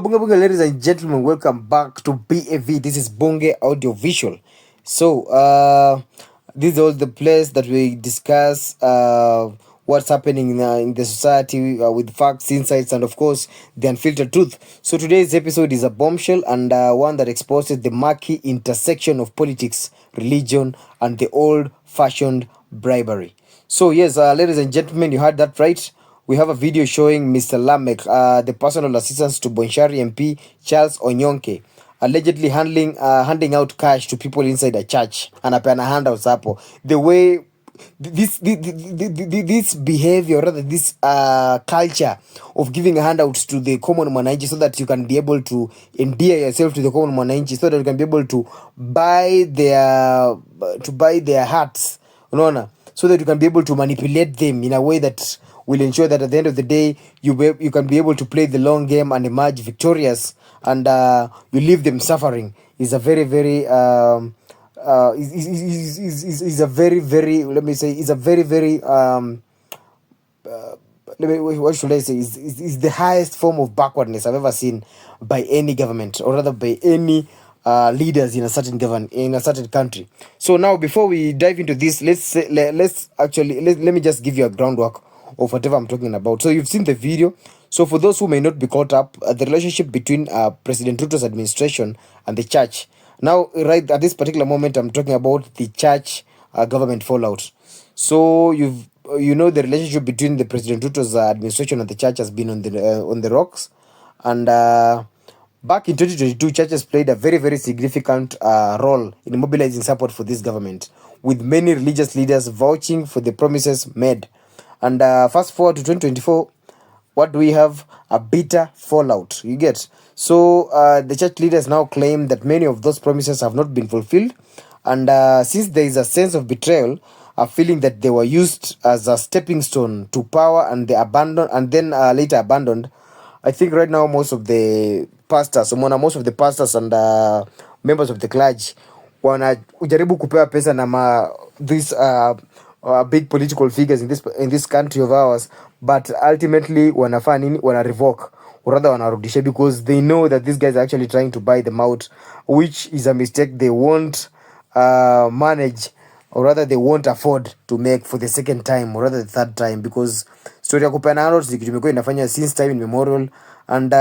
Bunga, ladies and gentlemen, welcome back to BAV. This is Bonge Audio Visual. So, this is all the place that we discuss what's happening in the society with facts, insights, and of course, the unfiltered truth. So, today's episode is a bombshell and one that exposes the murky intersection of politics, religion, and the old-fashioned bribery. So, yes, ladies and gentlemen, you heard that right. We have a video showing Mr. Lamech, the personal assistant to Bonchari MP Charles Onyonke, allegedly handing out cash to people inside a church. Anapeana handouts hapo. The way this behavior, or rather this culture of giving handouts to the common mwananchi so that you can be able to endear yourself to the common mwananchi, so that you can be able to buy their hearts, unaona, so that you can be able to manipulate them in a way that will ensure that at the end of the day you can be able to play the long game and emerge victorious, and you leave them suffering. Is a very is a very let me say is a very what should I say, is the highest form of backwardness I've ever seen by any government, or rather by any leaders in a certain in a certain country. So now, before we dive into this, let me just give you a groundwork of whatever I'm talking about. So you've seen the video. So for those who may not be caught up, the relationship between President Ruto's administration and the church. Now, right at this particular moment, I'm talking about the church government fallout. So you know the relationship between the President Ruto's administration and the church has been on the rocks, and back in 2022, churches played a very significant role in mobilizing support for this government, with many religious leaders vouching for the promises made. And fast forward to 2024, what do we have? A bitter fallout. You get? So the church leaders now claim that many of those promises have not been fulfilled. And since there is a sense of betrayal, a feeling that they were used as a stepping stone to power and they abandoned and then later abandoned, I think right now most of the pastors and members of the clergy wanajaribu kupewa pesa na these big political figures in this country of ours, but ultimately wana revoke, or rather wanarudisha, because they know that these guys are actually trying to buy them out, which is a mistake they won't manage, or rather they won't afford to make for the second time, or rather the third time, because story ya kupeana handouts imekuwa inafanya since time immemorial. And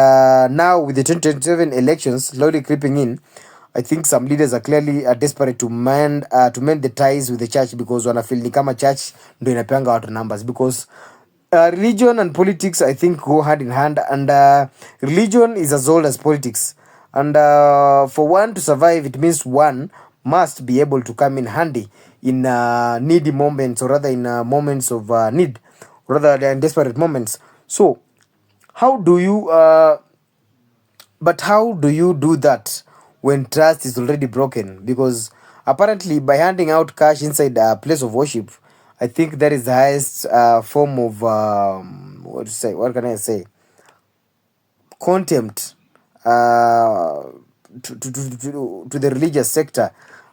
now with the 2027 elections slowly creeping in, I think some leaders are clearly desperate to mend the ties with the church, because wanafeel ni kama church ndo inapeanga watu numbers, because religion and politics, I think, go hand in hand, and religion is as old as politics, and for one to survive, it means one must be able to come in handy in needy moments, or rather in moments of need, rather than desperate moments. So how do you do that when trust is already broken? Because apparently by handing out cash inside a place of worship, I think that is the highest form of what can I say, contempt to the religious sector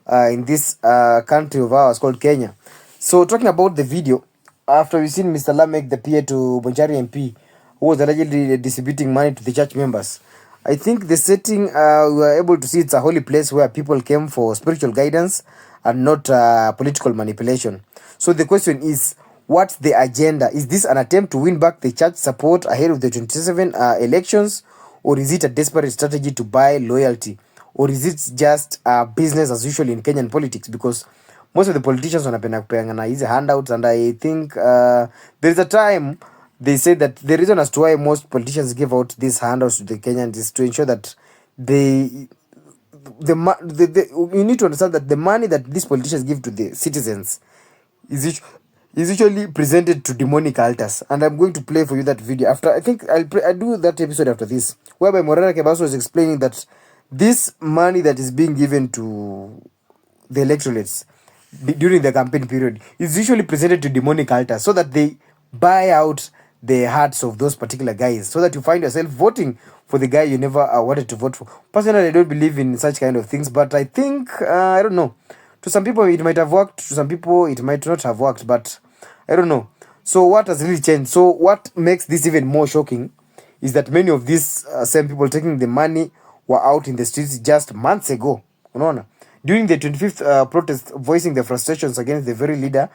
in this country of ours called Kenya. So talking about the video, after we've seen Mr. Lamech, the PA to Bonchari MP, who was allegedly distributing money to the church members, I think the setting, we were able to see it's a holy place where people came for spiritual guidance and not political manipulation. So the question is, what's the agenda? Is this an attempt to win back the church support ahead of the 27 elections? Or is it a desperate strategy to buy loyalty? Or is it just business as usual in Kenyan politics? Because most of the politicians wanapenda kupeana hizi handouts, and I think there is a time they say that the reason as to why most politicians give out these handouts to the Kenyans is to ensure that you need to understand that the money that these politicians give to the citizens is usually presented to demonic altars. And I'm going to play for you that video after. I think I'll do that episode after this, whereby Morena Kebaso was explaining that this money that is being given to the electorates during the campaign period is usually presented to demonic altars, so that they buy out the hearts of those particular guys, so that you find yourself voting for the guy you never wanted to vote for. Personally, I don't believe in such kind of things, but I think I don't know. To some people it might have worked, to some people it might not have worked, but I don't know. So what has really changed? So what makes this even more shocking is that many of these same people taking the money were out in the streets just months ago. Unaona? During the 25th protest, voicing their frustrations against the very leaders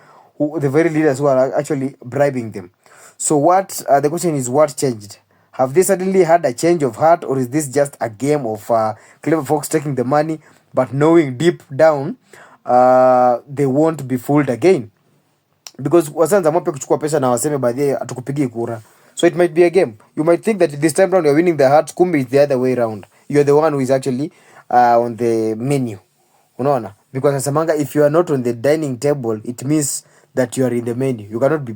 who are actually bribing them. So what the question is, what changed? Have they suddenly had a change of heart, or is this just a game of clever folks taking the money but knowing deep down they won't be fooled again? Because wasanza mwape kuchukua pesa na waseme baadaye atukupigi kura. So it might be a game. You might think that this time round you're winning the hearts, kumbe it's the other way around. You're the one who is actually on the menu. Unaona? Because nasemanga, if you are not on the dining table, it means that you are in the menu. You cannot be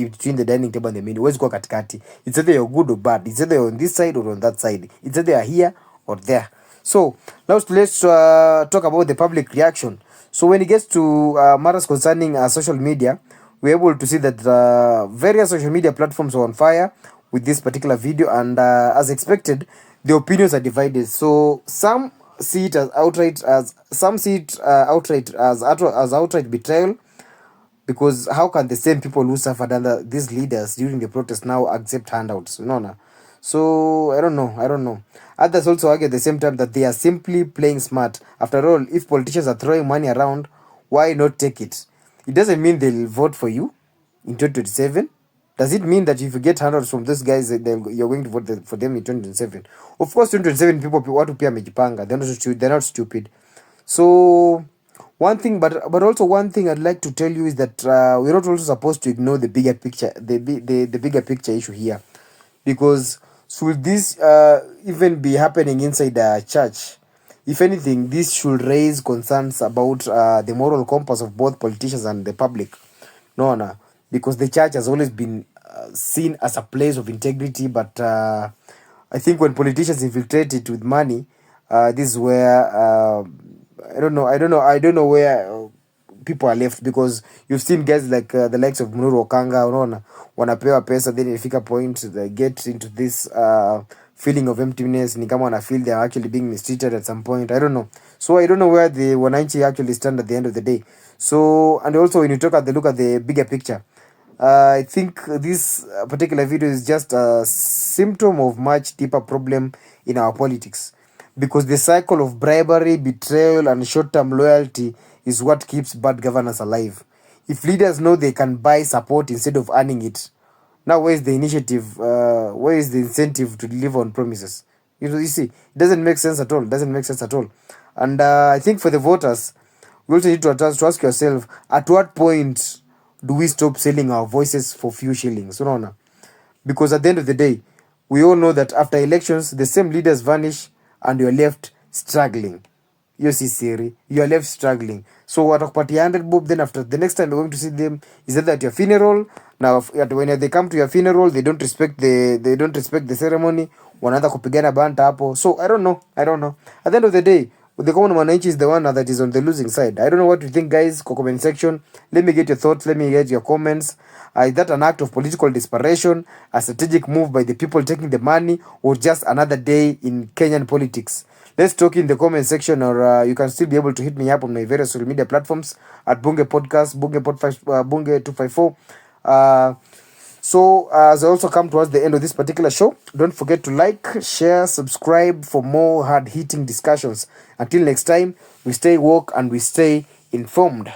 between the dining table and the menu. Huwezi kuwa katikati. It's either you're good or bad. It's either you're on this side or on that side. It's either you're here or there. So now let's talk about the public reaction. So when it gets to matters concerning social media, we're able to see that various social media platforms are on fire with this particular video, and as expected, the opinions are divided. So some see it as outright outright betrayal, because how can the same people who suffered under these leaders during the protest now accept handouts? No. So I don't know. Others also argue at the same time that they are simply playing smart. After all, if politicians are throwing money around, why not take it? It doesn't mean they'll vote for you in 2027. Does it mean that if you get handouts from those guys, you're going to vote for them in 2027? Of course, 2027 people want to pay mejipanga. They're not stupid. So one thing, but also one thing I'd like to tell you is that we're not also supposed to ignore the bigger picture, the bigger picture issue here, because should this even be happening inside a church? If anything, this should raise concerns about the moral compass of both politicians and the public. No, because the church has always been seen as a place of integrity, but I think when politicians infiltrate it with money, this is where I don't know where people are left, because you've seen guys like the likes of Mnuru Okanga, unaona, wanapewa pesa, then ifika point they get into this feeling of emptiness, ni kama wana feel they are actually being mistreated at some point. I don't know. So I don't know where the wananchi actually stand at the end of the day. So, and also when you look at the bigger picture, I think this particular video is just a symptom of much deeper problem in our politics, because the cycle of bribery, betrayal, and short-term loyalty is what keeps bad governance alive. If leaders know they can buy support instead of earning it, now where is the initiative? Where is the incentive to deliver on promises? You see, it doesn't make sense at all. And I think for the voters, we also need to ask yourself, at what point do we stop selling our voices for few shillings? No. Because at the end of the day, we all know that after elections, the same leaders vanish and you're left struggling. You see, Siri, you're left struggling. So watakupatia 100 bob, then after the next time you're going to see them is that at your funeral. Now when they come to your funeral, they don't respect the ceremony. Wanaanza kupigana banta hapo. So I don't know. At the end of the day, the common mwananchi is the one that is on the losing side. I don't know what you think, guys. Comment section. Let me get your thoughts. Let me get your comments. Is that an act of political desperation, a strategic move by the people taking the money, or just another day in Kenyan politics? Let's talk in the comment section, or you can still be able to hit me up on my various social media platforms at Bunge Podcast, Bunge 254. So as I also come towards the end of this particular show, don't forget to like, share, subscribe for more hard-hitting discussions. Until next time, we stay woke and we stay informed.